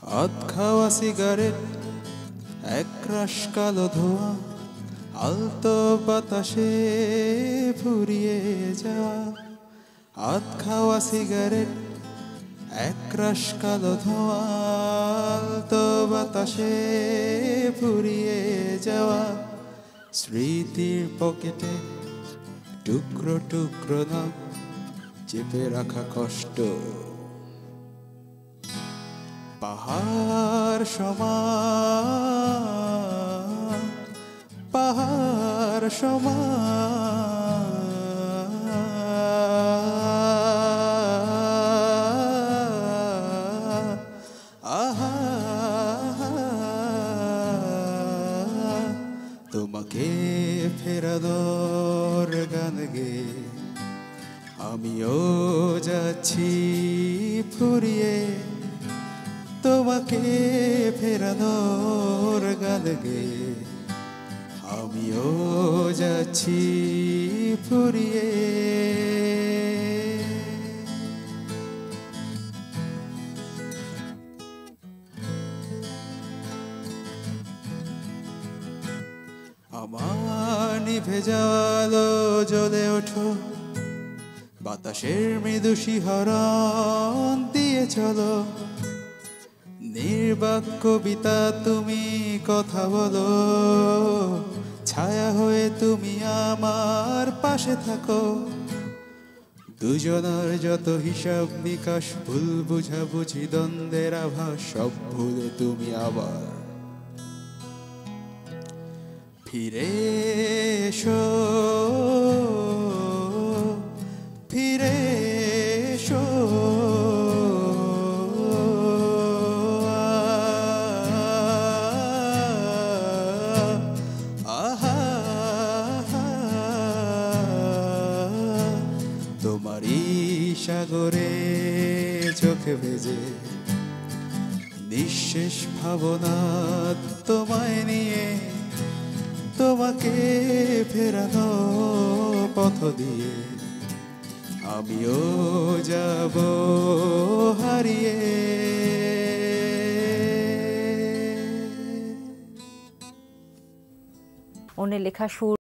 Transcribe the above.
আধ খাওয়া সিগারেট, একরাশ কালো ধোঁয়া, আলতো বাতাসে ফুরিয়ে যাওয়া। আধ খাওয়া সিগারেট, একরাশ কালো ধোঁয়া, আলতো বাতাসে ফুরিয়ে যাওয়া। স্মৃতির পকেটে টুকরো টুকরো না চেপে রাখা কষ্ট। পাহাড় সমান, পাহাড় সমান। আহা, তোমাকে ফেরানোর গান গেয়ে আমিও যাচ্ছি ফুরিয়ে। তোমাকে ফেরানোর গান গেয়ে আমিও যাচ্ছি ফুরিয়ে। আমার নিভে যাওয়ালো জ্বলে ওঠো, বাতাসের মৃদু শিহরণ দিয়ে চলো। নির্বাক কবিতা তুমি কথা বলো, ছায়া হয়ে তুমি আমার পাশে থাকো। দুজনের যত হিসাব নিকাশ, ভুল বুঝাবুঝি, দ্বন্দ্বের আভাস, সব ভুলে তুমি আবার ফিরে এসো, ফিরে এসো। তোমারই সাগরে চোখে ভেজে নিঃশেষ ভাবনা তোমায় নিয়ে, তোমাকে ফেরানো পথ দিয়ে আমিও যাব হারিয়ে। ওনের লেখা সুর